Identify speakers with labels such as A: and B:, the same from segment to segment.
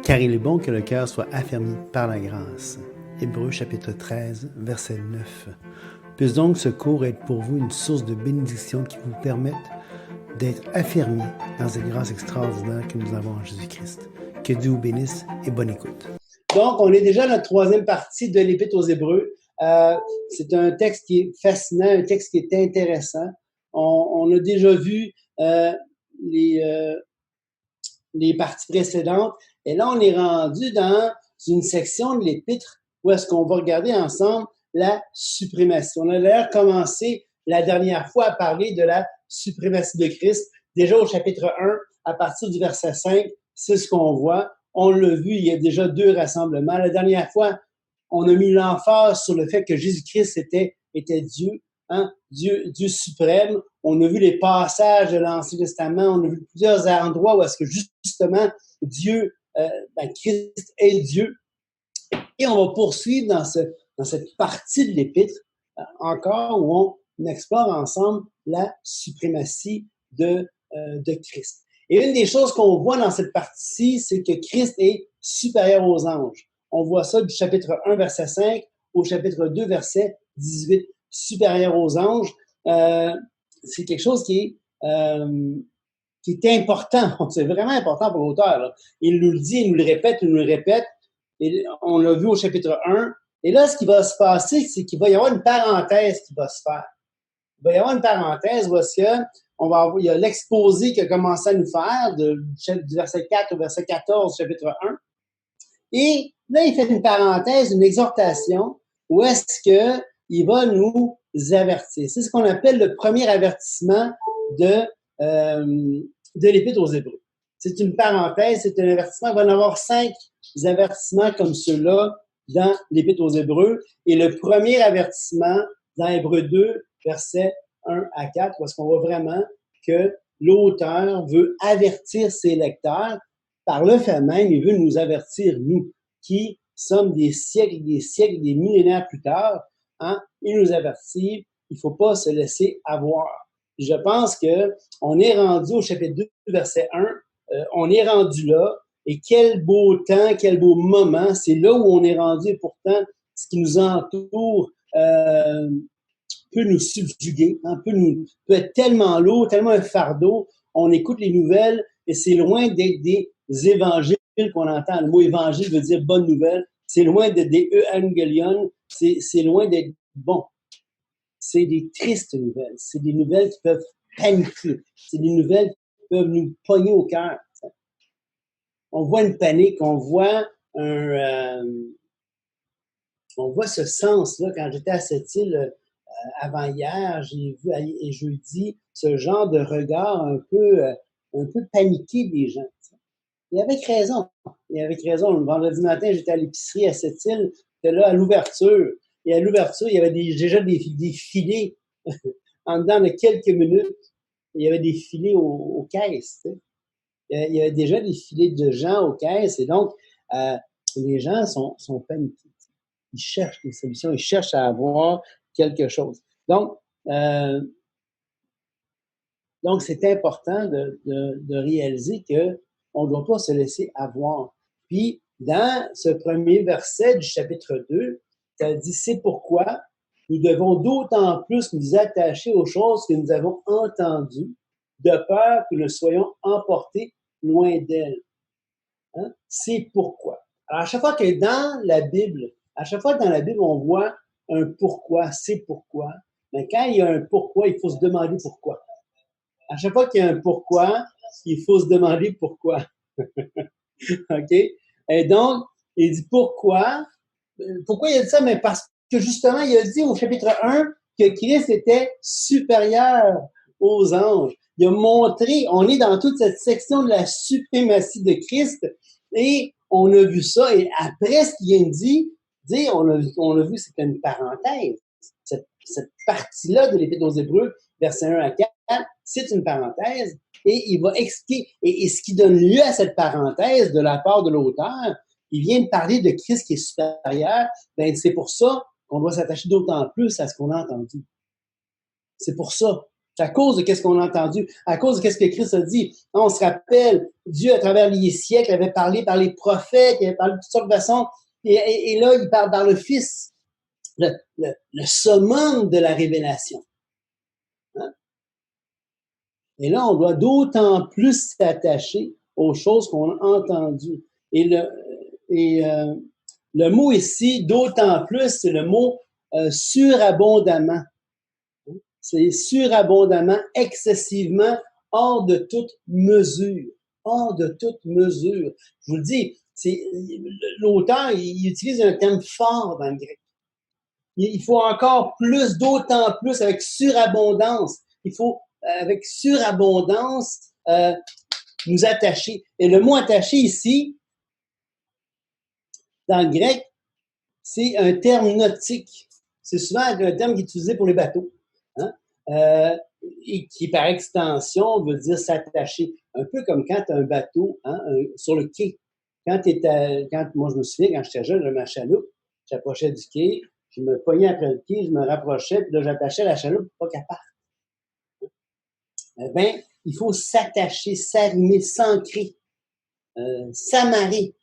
A: car il est bon que le cœur soit affermi par la grâce. Hébreux chapitre 13, verset 9. Puisse donc ce cours être pour vous une source de bénédiction qui vous permette d'être affermis dans cette grâce extraordinaire que nous avons en Jésus-Christ. Que Dieu vous bénisse et bonne écoute. Donc, on est déjà à notre troisième partie de l'Épître aux Hébreux. C'est un texte qui est fascinant, un texte qui est intéressant. On a déjà vu les parties précédentes. Et là, on est rendu dans une section de l'Épître où est-ce qu'on va regarder ensemble la suprématie. On a d'ailleurs commencé la dernière fois à parler de la suprématie de Christ. Déjà au chapitre 1, à partir du verset 5, c'est ce qu'on voit. On l'a vu, il y a déjà 2 rassemblements. La dernière fois, on a mis l'emphase sur le fait que Jésus-Christ était Dieu, hein? Dieu suprême. On a vu les passages de l'Ancien Testament, on a vu plusieurs endroits où est-ce que justement Dieu, Christ est Dieu. Et on va poursuivre dans cette partie de l'Épître encore où on explore ensemble la suprématie de Christ. Et une des choses qu'on voit dans cette partie-ci, c'est que Christ est supérieur aux anges. On voit ça du chapitre 1, verset 5 au chapitre 2, verset 18. Supérieur aux anges, c'est quelque chose qui est important. C'est vraiment important pour l'auteur, là. Il nous le dit, il nous le répète. Et on l'a vu au chapitre 1. Et là, ce qui va se passer, c'est qu'il va y avoir une parenthèse qui va se faire. Il va y avoir une parenthèse où est-ce que il y a l'exposé qu'il a commencé à nous faire du verset 4 au verset 14 du chapitre 1. Et là, il fait une parenthèse, une exhortation où est-ce que il va nous avertir. C'est ce qu'on appelle le premier avertissement de l'Épître aux Hébreux. C'est une parenthèse, c'est un avertissement. Il va y en avoir 5 avertissements comme ceux-là dans l'Épître aux Hébreux. Et le premier avertissement, dans Hébreux 2, versets 1 à 4, parce qu'on voit vraiment que l'auteur veut avertir ses lecteurs. Par le fait même, il veut nous avertir, nous, qui sommes des siècles, des millénaires plus tard. Hein? Il nous avertit, il ne faut pas se laisser avoir. Je pense qu'on est rendu au chapitre 2, verset 1, on est rendu là, et quel beau temps, quel beau moment, c'est là où on est rendu, et pourtant, ce qui nous entoure peut nous subjuguer, hein, peut être tellement lourd, tellement un fardeau. On écoute les nouvelles, et c'est loin d'être des évangiles qu'on entend. Le mot évangile veut dire bonne nouvelle. C'est loin d'être des evangelion, c'est loin d'être bon. C'est des tristes nouvelles. C'est des nouvelles qui peuvent paniquer. C'est des nouvelles qui peuvent nous pogner au cœur. On voit une panique, on voit ce sens-là. Quand j'étais à cette île avant hier, j'ai vu et jeudi ce genre de regard un peu paniqué des gens. Et avec raison. Le vendredi matin, j'étais à l'épicerie à cette île, j'étais là à l'ouverture. Et à l'ouverture, il y avait déjà des filets en dedans de quelques minutes. Il y avait des filets aux caisses. Tu sais. Il y avait déjà des filets de gens aux caisses. Et donc, les gens sont paniqués. Ils cherchent des solutions, ils cherchent à avoir quelque chose. Donc c'est important de réaliser que on ne doit pas se laisser avoir. Puis, dans ce premier verset du chapitre 2, ça dit « C'est pourquoi nous devons d'autant plus nous attacher aux choses que nous avons entendues, de peur que nous soyons emportés loin d'elles. » Hein? C'est pourquoi. Alors, à chaque fois que dans la Bible, on voit un pourquoi, c'est pourquoi, mais quand il y a un pourquoi, il faut se demander pourquoi. À chaque fois qu'il y a un pourquoi, il faut se demander pourquoi. OK? Et donc, il dit pourquoi? Pourquoi il a dit ça? Mais parce que justement, il a dit au chapitre 1 que Christ était supérieur aux anges. Il a montré, on est dans toute cette section de la suprématie de Christ et on a vu ça. Et après ce qu'il vient de dire, on a vu, c'était une parenthèse. Cette partie-là de l'Épître aux Hébreux, versets 1 à 4, c'est une parenthèse. Et il va expliquer, et ce qui donne lieu à cette parenthèse de la part de l'auteur, il vient de parler de Christ qui est supérieur, ben c'est pour ça qu'on doit s'attacher d'autant plus à ce qu'on a entendu. C'est pour ça. C'est à cause de qu'est-ce qu'on a entendu, à cause de qu'est-ce que Christ a dit. On se rappelle, Dieu, à travers les siècles, avait parlé par les prophètes, il avait parlé de toutes sortes de façons, et là, il parle par le Fils, le summum de la révélation. Hein? Et là, on doit d'autant plus s'attacher aux choses qu'on a entendues. Et le mot ici, d'autant plus, c'est le mot surabondamment. C'est surabondamment, excessivement, hors de toute mesure. Hors de toute mesure. Je vous le dis, l'auteur, il utilise un terme fort dans le grec. Il faut encore plus, d'autant plus, avec surabondance. Il faut, avec surabondance, nous attacher. Et le mot attacher ici, dans le grec, c'est un terme nautique. C'est souvent un terme qui est utilisé pour les bateaux. Hein? Et qui, par extension, veut dire s'attacher. Un peu comme quand tu as un bateau sur le quai. Moi, je me souviens, quand j'étais jeune, j'avais ma chaloupe, j'approchais du quai, je me pognais après le quai, je me rapprochais, puis là, j'attachais la chaloupe pour pas qu'elle parte. Eh bien, il faut s'attacher, s'arrimer, s'ancrer, s'amarrer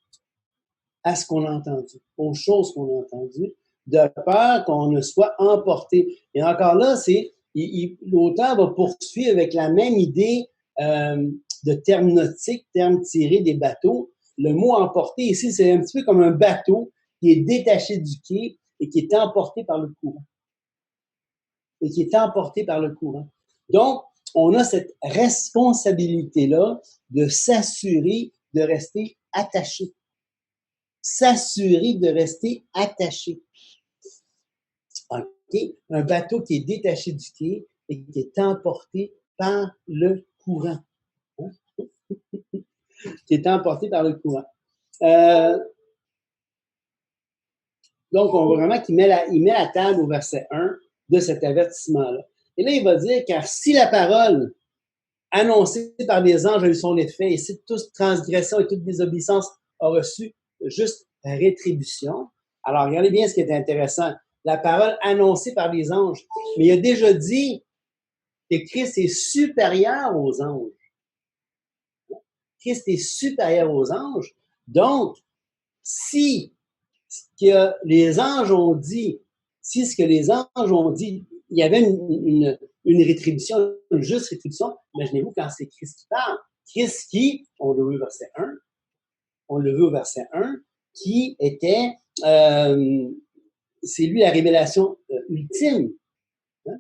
A: à ce qu'on a entendu, aux choses qu'on a entendues, de peur qu'on ne soit emporté. Et encore là, l'auteur va poursuivre avec la même idée de termes nautiques, termes tirés des bateaux. Le mot emporté ici, c'est un petit peu comme un bateau qui est détaché du quai et qui est emporté par le courant. Donc, on a cette responsabilité-là de s'assurer de rester attaché. S'assurer de rester attaché. Okay? Un bateau qui est détaché du quai et qui est emporté par le courant. Hein? Qui est emporté par le courant. Donc, on voit vraiment qu'il met la table au verset 1 de cet avertissement-là. Et là, il va dire, car si la parole annoncée par des anges a eu son effet, et si toute transgression et toute désobéissance a reçu juste rétribution. Alors, regardez bien ce qui est intéressant. La parole annoncée par les anges. Mais il a déjà dit que Christ est supérieur aux anges. Christ est supérieur aux anges. Donc, si ce que les anges ont dit, il y avait une rétribution, une juste rétribution, imaginez-vous quand c'est Christ qui parle. Christ qui, on le veut au verset 1, qui était, c'est lui la révélation ultime. Hein?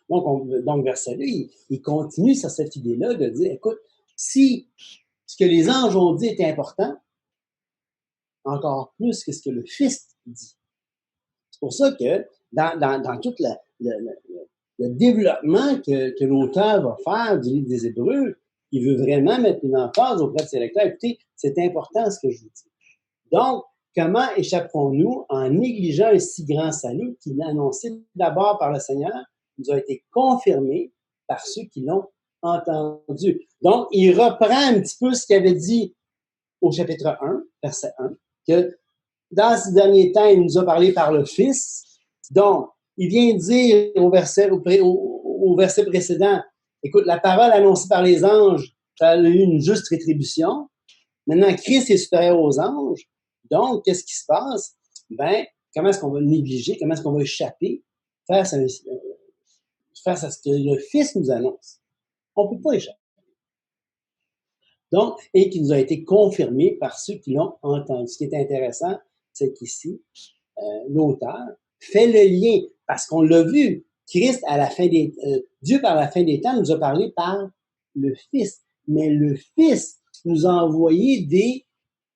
A: Donc, verset 2, il continue sur cette idée-là de dire, écoute, si ce que les anges ont dit est important, encore plus que ce que le Fils dit. C'est pour ça que dans tout le développement que l'auteur va faire du livre des Hébreux, il veut vraiment mettre une emphase auprès de ses lecteurs. Écoutez, c'est important ce que je vous dis. Donc, comment échapperons-nous en négligeant un si grand salut qui est annoncé d'abord par le Seigneur, nous a été confirmé par ceux qui l'ont entendu. Donc, il reprend un petit peu ce qu'il avait dit au chapitre 1, verset 1, que dans ces derniers temps, il nous a parlé par le Fils. Donc, il vient dire au verset précédent, écoute, la parole annoncée par les anges, ça a eu une juste rétribution. Maintenant, Christ est supérieur aux anges. Donc, qu'est-ce qui se passe? Ben, comment est-ce qu'on va le négliger? Comment est-ce qu'on va échapper face à ce que le Fils nous annonce? On ne peut pas échapper. Donc, et qui nous a été confirmé par ceux qui l'ont entendu. Ce qui est intéressant, c'est qu'ici, l'auteur fait le lien, parce qu'on l'a vu, Christ, Dieu par la fin des temps nous a parlé par le Fils. Mais le Fils nous a envoyé des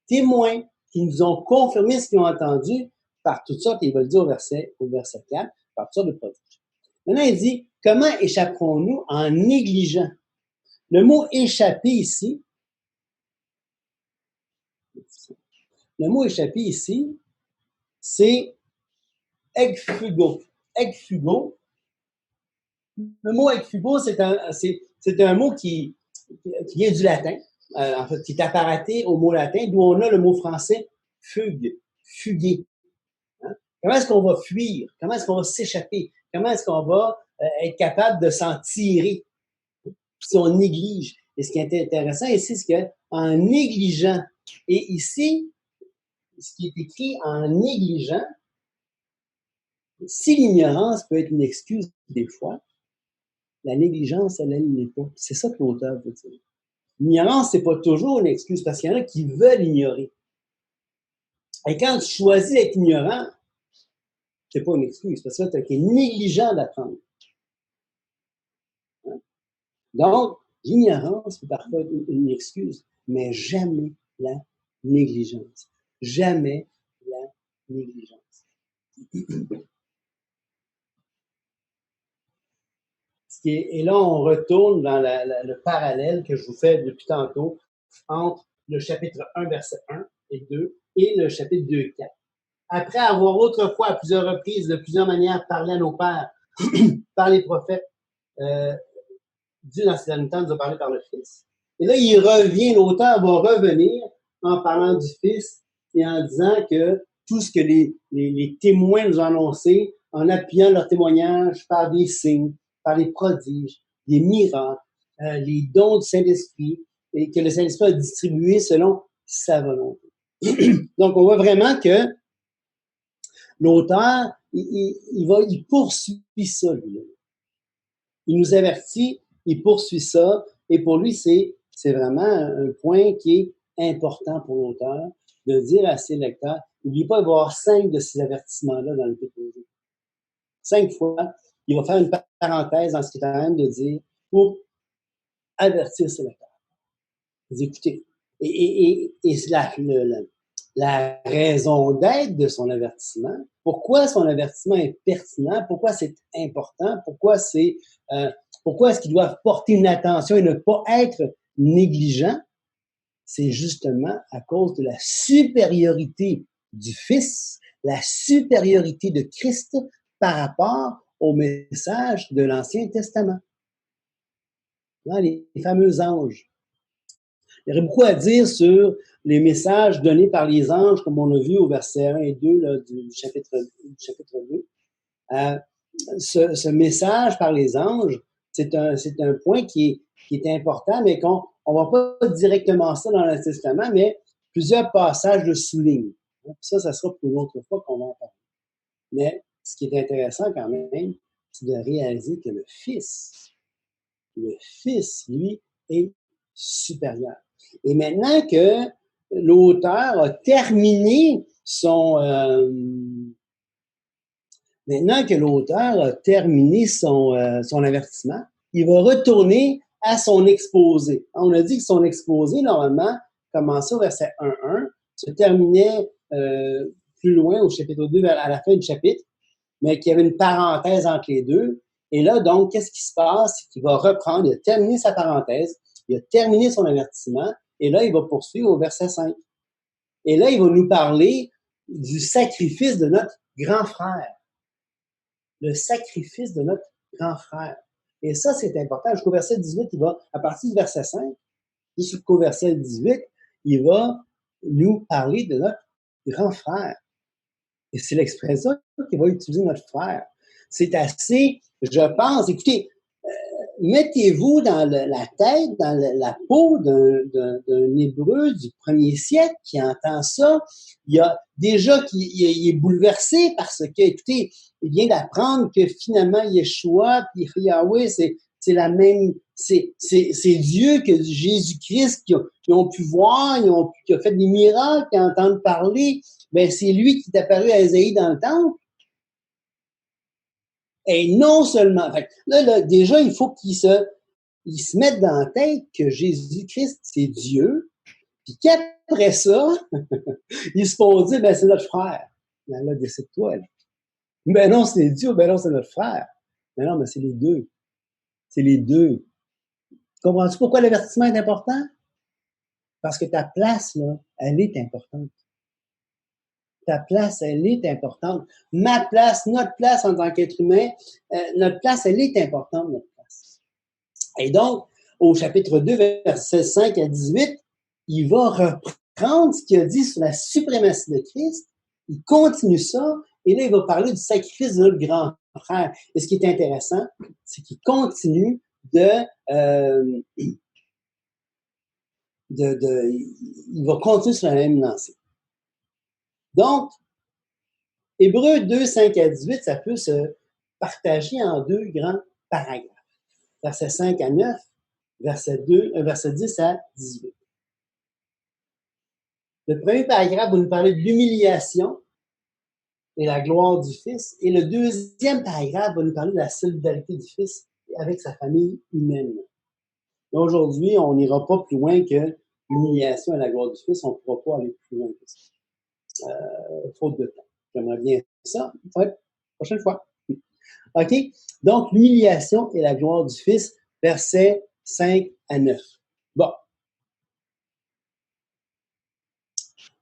A: témoins qui nous ont confirmé ce qu'ils ont entendu par toutes sortes, il va le dire au verset 4, par toutes sortes de prodiges. Maintenant, il dit, comment échapperons-nous en négligeant? Le mot échapper ici, c'est ekphugo. Ekphugo. Le mot ekphugo, c'est un mot qui vient du latin, en fait, qui est apparaté au mot latin, d'où on a le mot français fugue, fuguer. Hein? Comment est-ce qu'on va fuir? Comment est-ce qu'on va s'échapper? Comment est-ce qu'on va être capable de s'en tirer si on néglige. Et ce qui est intéressant ici, c'est qu'en négligeant, et ici, ce qui est écrit en négligeant, si l'ignorance peut être une excuse des fois, la négligence, elle ne l'est pas. C'est ça que l'auteur veut dire. L'ignorance, c'est pas toujours une excuse, parce qu'il y en a qui veulent ignorer. Et quand tu choisis d'être ignorant, c'est pas une excuse, parce que tu es négligent d'apprendre. Hein? Donc, l'ignorance peut parfois être une excuse, mais jamais la négligence. Jamais la négligence. Et là, on retourne dans le parallèle que je vous fais depuis tantôt entre le chapitre 1, verset 1 et 2 et le chapitre 2, 4. Après avoir autrefois, à plusieurs reprises, de plusieurs manières, parlé à nos pères par les prophètes, Dieu, dans ses derniers temps, nous a parlé par le Fils. Et là, l'auteur va revenir en parlant du Fils et en disant que tout ce que les témoins nous ont annoncé, en appuyant leur témoignage par des signes, par les prodiges, des miracles, les dons du Saint-Esprit, et que le Saint-Esprit a distribué selon sa volonté. Donc, on voit vraiment que l'auteur, il poursuit ça, lui. Il nous avertit, il poursuit ça, et pour lui, c'est vraiment un point qui est important pour l'auteur, de dire à ses lecteurs, n'oubliez pas, il va y avoir 5 de ces avertissements-là dans le Pétrosé. 5 fois, il va faire une parenthèse dans ce qu'il est en train de dire pour avertir ses lecteurs. Il dit, écoutez, et la raison d'être de son avertissement, pourquoi son avertissement est pertinent, pourquoi c'est important, pourquoi est-ce qu'ils doivent porter une attention et ne pas être négligents, c'est justement à cause de la supériorité du Fils, la supériorité de Christ par rapport au message de l'Ancien Testament. Dans les fameux anges. Il y aurait beaucoup à dire sur les messages donnés par les anges, comme on a vu au verset 1 et 2 là, du chapitre 2. Ce message par les anges, c'est un point qui est important, mais qu'on ne voit pas directement ça dans l'Ancien Testament, mais plusieurs passages le soulignent. Ça sera pour une autre fois qu'on va en parler. Mais ce qui est intéressant quand même, c'est de réaliser que le Fils, lui, est supérieur. Et maintenant que l'auteur a terminé son avertissement, il va retourner à son exposé. On a dit que son exposé, normalement, commençait au verset 1.1, se terminait plus loin au chapitre 2, à la fin du chapitre, mais qu'il y avait une parenthèse entre les deux. Et là, donc, qu'est-ce qui se passe? C'est qu'il va reprendre, il a terminé sa parenthèse, il a terminé son avertissement, et là, il va poursuivre au verset 5. Et là, il va nous parler du sacrifice de notre grand frère. Le sacrifice de notre grand frère. Et ça, c'est important. Jusqu'au verset 18, il va, à partir du verset 5, jusqu'au verset 18, il va nous parler de notre grand frère. Et c'est l'expression qu'il va utiliser notre frère. C'est assez, je pense, écoutez, mettez-vous dans la tête, dans la peau d'un Hébreu du 1er siècle qui entend ça. Il y a déjà il est bouleversé parce que, écoutez, il vient d'apprendre que finalement Yeshua puis Yahweh, c'est la même, c'est Dieu que Jésus-Christ qui ont pu voir, qui a fait des miracles, qui entendent parler. Ben, c'est lui qui est apparu à Ésaïe dans le temple. Et non seulement, fait, là, déjà, il faut qu'ils se mettent dans la tête que Jésus-Christ, c'est Dieu, puis qu'après ça, ils se font dire, ben, c'est notre frère. Ben là, décide-toi, là. Ben non, c'est Dieu, ben non, c'est notre frère. Ben non, mais c'est les deux. C'est les deux. Comprends-tu pourquoi l'avertissement est important? Parce que ta place, là, elle est importante. Ta place, elle est importante. Ma place, notre place en tant qu'être humain, notre place, elle est importante, notre place. Et donc, au chapitre 2, versets 5 à 18, il va reprendre ce qu'il a dit sur la suprématie de Christ. Il continue ça, et là, il va parler du sacrifice de notre grand contraire. Et ce qui est intéressant, c'est qu'il continue il va continuer sur la même lancée. Donc, Hébreux 2, 5 à 18, ça peut se partager en deux grands paragraphes. Versets 5 à 9, verset 10 à 18. Le premier paragraphe va nous parler de l'humiliation et la gloire du Fils. Et le deuxième paragraphe va nous parler de la solidarité du Fils avec sa famille humaine. Aujourd'hui, on n'ira pas plus loin que l'humiliation et la gloire du Fils. On ne pourra pas aller plus loin que ça. Faute de temps. J'aimerais bien ça. Ça va être la prochaine fois. OK? Donc, l'humiliation et la gloire du Fils, versets 5 à 9. Bon.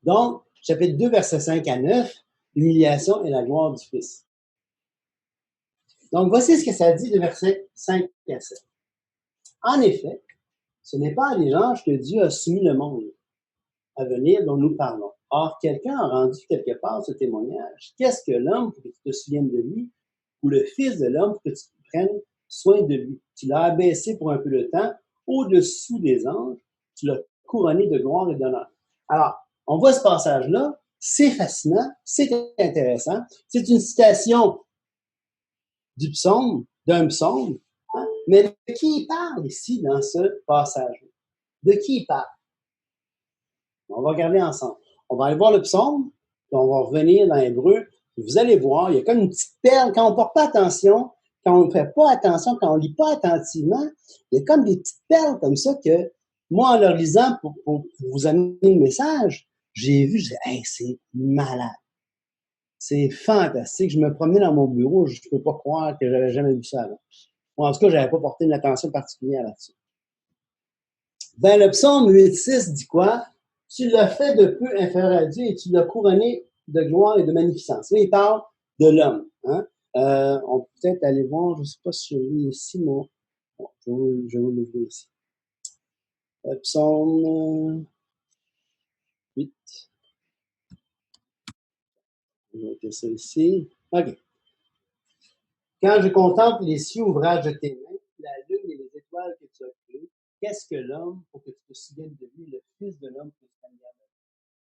A: Donc, chapitre 2, versets 5 à 9, l'humiliation et la gloire du Fils. Donc, voici ce que ça dit de versets 5 à 7. En effet, ce n'est pas à des anges que Dieu a soumis le monde à venir dont nous parlons. Or, quelqu'un a rendu quelque part ce témoignage. Qu'est-ce que l'homme pour que tu te souviennes de lui, ou le Fils de l'homme pour que tu prennes soin de lui? Tu l'as abaissé pour un peu de temps au-dessous des anges, tu l'as couronné de gloire et d'honneur. Alors, on voit ce passage-là, c'est fascinant, c'est intéressant. C'est une citation du psaume, d'un psaume, hein? Mais de qui il parle ici dans ce passage? De qui il parle? On va regarder ensemble. On va aller voir le psaume, puis on va revenir dans l'Hébreu. Vous allez voir, il y a comme une petite perle. Quand on ne porte pas attention, quand on ne fait pas attention, quand on ne lit pas attentivement, il y a comme des petites perles comme ça que moi, en leur lisant pour vous amener le message, j'ai vu, j'ai dit, hey, c'est malade. C'est fantastique. Je me promenais dans mon bureau, je ne peux pas croire que j'avais jamais vu ça avant. Moi, en tout cas, je n'avais pas porté une attention particulière là-dessus. Ben, le psaume 8.6 dit quoi? Tu l'as fait de peu inférieur à Dieu et tu l'as couronné de gloire et de magnificence. Là, il parle de l'homme. Hein? On peut peut-être aller voir, je ne sais pas si je lis ici, moi. Bon, je vais l'ouvrir ici. Psaume 8. Je vais mettre ça ici. OK. Quand je contemple les cieux ouvrages de tes mains, la lune et les étoiles que tu as créées, qu'est-ce que l'homme pour que tu te souviennes de lui, le Fils de l'homme que tu as mis à l'œuvre?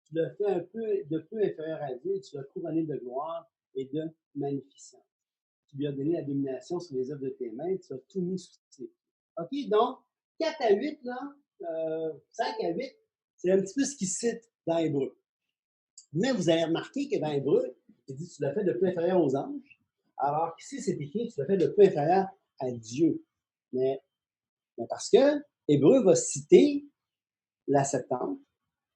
A: Tu l'as fait un peu de peu inférieur à Dieu et tu l'as couronné de gloire et de magnificence. Tu lui as donné la domination sur les œuvres de tes mains, tu as tout mis sous ses pieds. OK, donc 4 à 8, là, 5 à 8, c'est un petit peu ce qu'il cite dans Hébreu. Mais vous avez remarqué que dans Hébreu, il dit tu l'as fait de peu inférieur aux anges, alors qu'ici c'est écrit tu l'as fait de peu inférieur à Dieu. Mais parce que Hébreu va citer la Septante,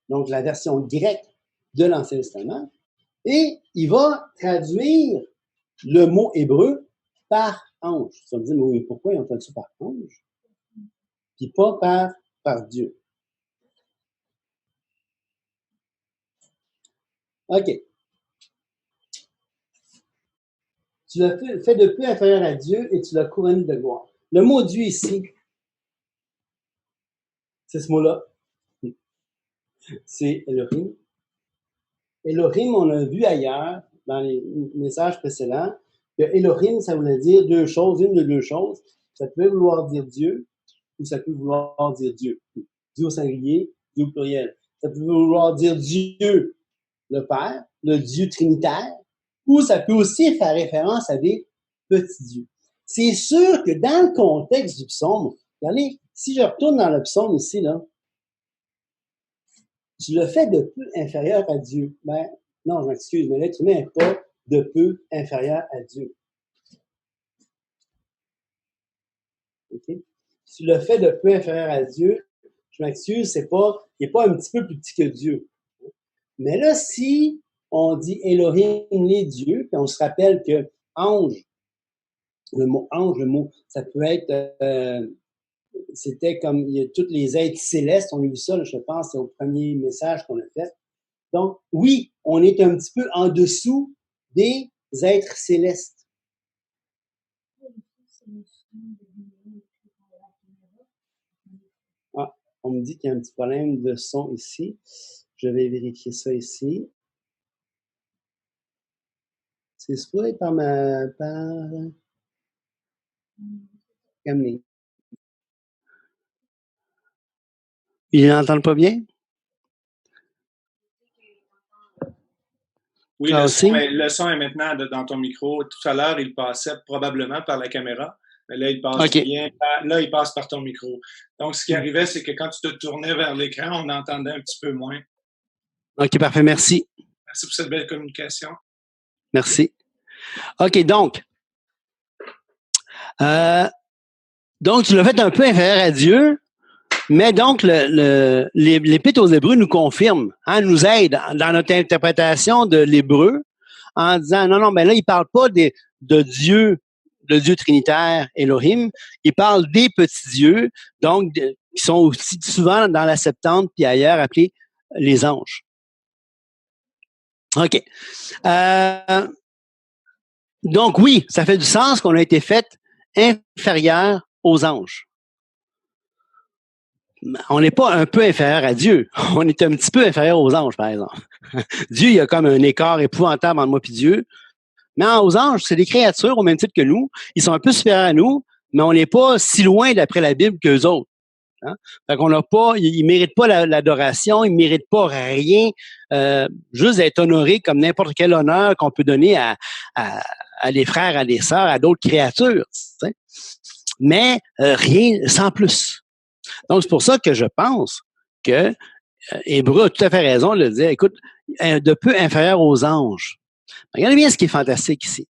A: donc la version grecque de l'Ancien Testament, et il va traduire le mot hébreu par ange. Tu vas me dire, mais pourquoi ils ont traduit ça par ange? Puis pas par Dieu. OK. Tu l'as fait de peu inférieur à Dieu et tu l'as couronné de gloire. Le mot Dieu ici, c'est ce mot-là. C'est Elohim. Elohim, on l'a vu ailleurs, dans les messages précédents, que Elohim, ça voulait dire deux choses, une de deux choses. Ça peut vouloir dire Dieu, ou ça peut vouloir dire Dieu. Dieu au singulier, Dieu au pluriel. Ça peut vouloir dire Dieu, le Père, le Dieu trinitaire, ou ça peut aussi faire référence à des petits dieux. C'est sûr que dans le contexte du psaume, regardez, si je retourne dans le psaume ici, là, tu le fais de peu inférieur à Dieu. Ben, non, je m'excuse, mais l'être humain n'est pas de peu inférieur à Dieu. OK? Tu le fais de peu inférieur à Dieu, je m'excuse, il n'est pas un petit peu plus petit que Dieu. Mais là, si on dit Elohim, les dieux, puis on se rappelle que ange, le mot, ça peut être, c'était comme, il y a tous les êtres célestes, on a vu ça, là, je pense, c'est au premier message qu'on a fait. Donc, oui, on est un petit peu en dessous des êtres célestes. Ah, on me dit qu'il y a un petit problème de son ici. Je vais vérifier ça ici. C'est supposé par Camille. Ils n'entendent pas bien?
B: Oui, le son est maintenant dans ton micro. Tout à l'heure, il passait probablement par la caméra, mais là, il passe bien. Là, il passe par ton micro. Donc, ce qui arrivait, c'est que quand tu te tournais vers l'écran, on entendait un petit peu moins.
A: OK, parfait. Merci.
B: Merci pour cette belle communication.
A: Merci. OK, donc tu l'as fait un peu inférieur à Dieu, mais donc l'Épître aux Hébreux nous confirme, nous aide dans notre interprétation de l'hébreu en disant non, ben là, il parle pas de Dieu, le Dieu trinitaire, Elohim, il parle des petits dieux, donc qui sont aussi souvent dans la Septante puis ailleurs appelés les anges. OK. Donc oui, ça fait du sens qu'on a été fait inférieur aux anges. On n'est pas un peu inférieur à Dieu. On est un petit peu inférieur aux anges, par exemple. Dieu, il y a comme un écart épouvantable entre moi et Dieu. Mais aux anges, c'est des créatures au même titre que nous. Ils sont un peu supérieurs à nous, mais on n'est pas si loin d'après la Bible qu'eux autres. Hein? Fait qu'on n'a pas, ils méritent pas l'adoration, ils méritent pas rien, juste d'être honorés comme n'importe quel honneur qu'on peut donner à des frères, à des sœurs, à d'autres créatures. T'sais. Mais rien sans plus. Donc, c'est pour ça que je pense que Hébreu a tout à fait raison de dire, écoute, de peu inférieur aux anges. Regardez bien ce qui est fantastique ici.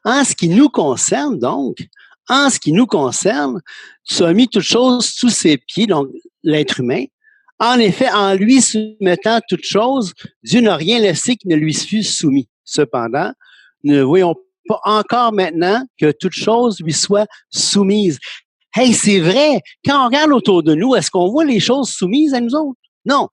A: En ce qui nous concerne, donc, tu as mis toute chose sous ses pieds, donc l'être humain. En effet, en lui soumettant toute chose, Dieu n'a rien laissé qui ne lui fût soumis. Cependant, ne voyons pas encore maintenant que toute chose lui soit soumise. Hey, c'est vrai, quand on regarde autour de nous, est-ce qu'on voit les choses soumises à nous autres? Non.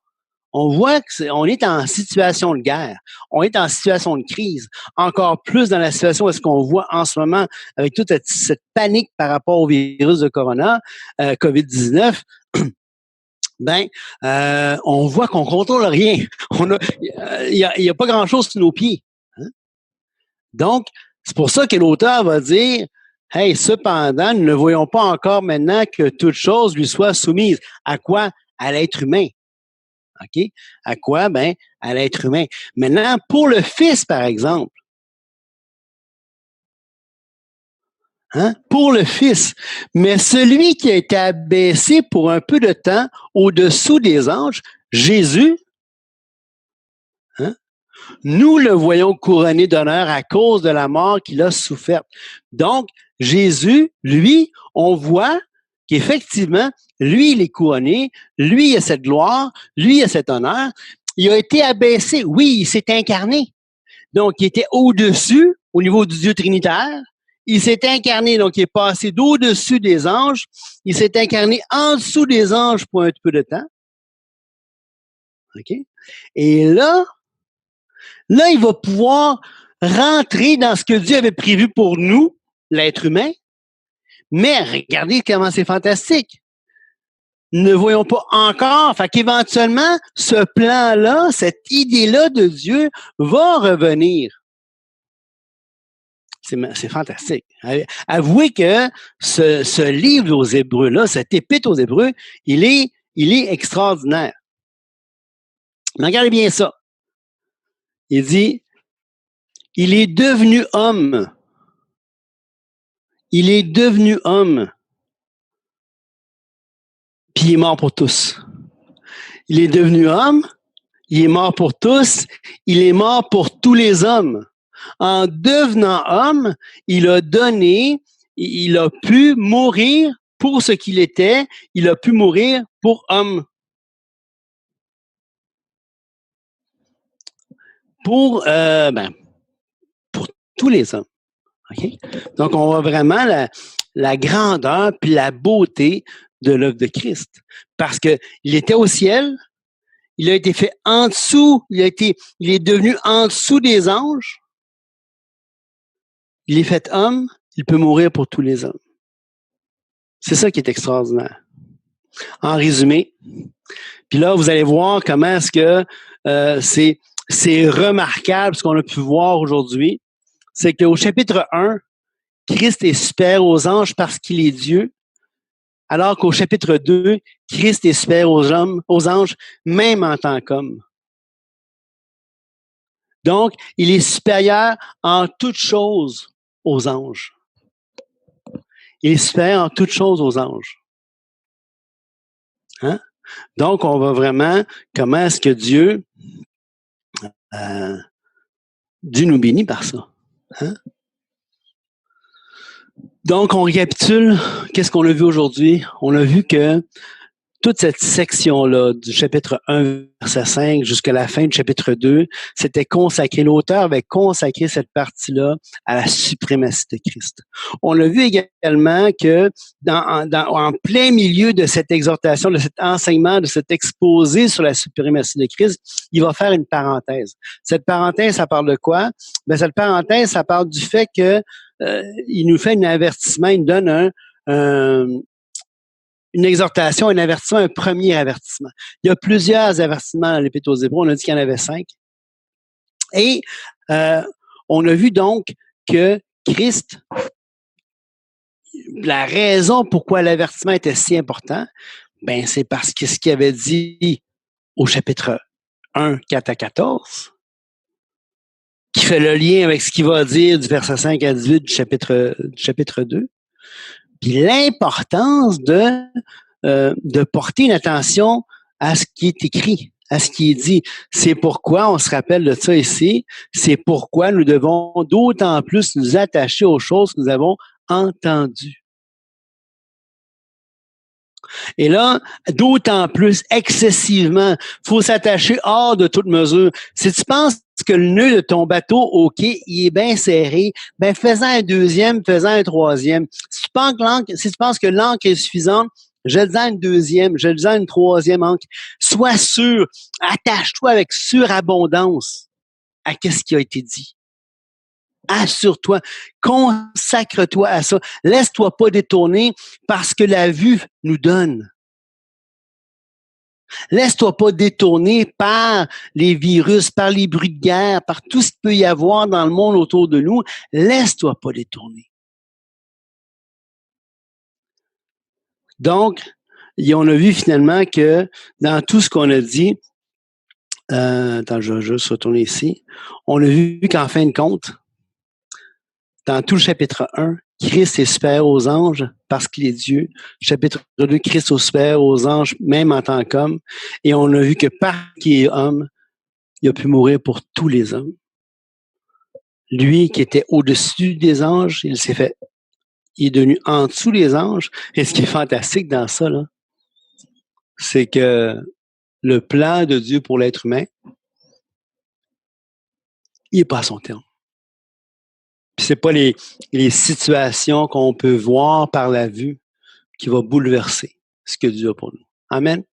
A: On voit qu'on est en situation de guerre, on est en situation de crise, encore plus dans la situation où est-ce qu'on voit en ce moment avec toute cette panique par rapport au virus de corona, COVID-19, on voit qu'on contrôle rien. Il y a pas grand-chose sous nos pieds. Hein? Donc, c'est pour ça que l'auteur va dire, hey, cependant, nous ne voyons pas encore maintenant que toute chose lui soit soumise. À quoi? À l'être humain. OK? À quoi? Ben, à l'être humain. Maintenant, pour le Fils, par exemple. Pour le Fils. Mais celui qui a été abaissé pour un peu de temps au-dessous des anges, Jésus, nous le voyons couronné d'honneur à cause de la mort qu'il a soufferte. Donc, Jésus, lui, on voit qu'effectivement, lui, il est couronné, lui, il a cette gloire, lui, il a cet honneur. Il a été abaissé. Oui, il s'est incarné. Donc, il était au-dessus, au niveau du Dieu trinitaire. Il s'est incarné, donc il est passé d'au-dessus des anges. Il s'est incarné en dessous des anges pour un peu de temps. OK? Et là, il va pouvoir rentrer dans ce que Dieu avait prévu pour nous, l'être humain. Mais regardez comment c'est fantastique. Ne voyons pas encore. Fait qu'éventuellement, ce plan-là, cette idée-là de Dieu va revenir. C'est fantastique. Avouez que ce livre aux Hébreux-là, cet épître aux Hébreux, il est extraordinaire. Mais regardez bien ça. Il dit, il est devenu homme. Il est devenu homme. Puis il est mort pour tous. Il est devenu homme, il est mort pour tous, il est mort pour tous les hommes. En devenant homme, il a pu mourir pour ce qu'il était, il a pu mourir pour homme. Pour tous les hommes. Okay? Donc, on voit vraiment la grandeur puis la beauté de l'œuvre de Christ. Parce que il était au ciel, il a été fait en dessous, il est devenu en dessous des anges. Il est fait homme, il peut mourir pour tous les hommes. C'est ça qui est extraordinaire. En résumé, puis là, vous allez voir comment est-ce que c'est remarquable ce qu'on a pu voir aujourd'hui. c'est qu'au chapitre 1, Christ est supérieur aux anges parce qu'il est Dieu, alors qu'au chapitre 2, Christ est supérieur aux anges, même en tant qu'homme. Donc, il est supérieur en toutes choses aux anges. Il est supérieur en toutes choses aux anges. Hein? Donc, on va vraiment, comment est-ce que Dieu nous bénit par ça? Hein? Donc, on récapitule, qu'est-ce qu'on a vu aujourd'hui? On a vu que toute cette section-là, du chapitre 1, verset 5, jusqu'à la fin du chapitre 2, c'était consacré. L'auteur avait consacré cette partie-là à la suprématie de Christ. On a vu également que en plein milieu de cette exhortation, de cet enseignement, de cet exposé sur la suprématie de Christ, il va faire une parenthèse. Cette parenthèse, ça parle de quoi? Ben, cette parenthèse, ça parle du fait que il nous fait un avertissement, il nous donne une exhortation, un avertissement, un premier avertissement. Il y a plusieurs avertissements dans l'Épître aux Hébreux. On a dit qu'il y en avait 5. Et on a vu donc que Christ, la raison pourquoi l'avertissement était si important, ben c'est parce que ce qu'il avait dit au chapitre 1, 4 à 14, qui fait le lien avec ce qu'il va dire du verset 5 à 18 du chapitre 2, puis l'importance de porter une attention à ce qui est écrit, à ce qui est dit. C'est pourquoi on se rappelle de ça ici. C'est pourquoi nous devons d'autant plus nous attacher aux choses que nous avons entendues. Et là, d'autant plus, excessivement, faut s'attacher hors de toute mesure. Si tu penses que le nœud de ton bateau au quai, il est bien serré, ben fais-en un deuxième, fais-en un troisième. Si tu penses que l'encre est suffisante, jette-en une deuxième, jette-en une troisième encre. Sois sûr, attache-toi avec surabondance à ce qui a été dit. Assure-toi, consacre-toi à ça. Laisse-toi pas détourner parce que la vue nous donne. Laisse-toi pas détourner par les virus, par les bruits de guerre, par tout ce qu'il peut y avoir dans le monde autour de nous. Laisse-toi pas détourner. Donc, on a vu finalement que dans tout ce qu'on a dit, attends, je vais juste retourner ici, on a vu qu'en fin de compte, dans tout le chapitre 1, Christ est supérieur aux anges parce qu'il est Dieu. Chapitre 2, Christ est supérieur aux anges, même en tant qu'homme. Et on a vu que parce qu'il est homme, il a pu mourir pour tous les hommes. Lui qui était au-dessus des anges, il est devenu en dessous des anges. Et ce qui est fantastique dans ça, là, c'est que le plan de Dieu pour l'être humain, il n'est pas à son terme. Puis c'est pas les situations qu'on peut voir par la vue qui va bouleverser ce que Dieu a pour nous. Amen.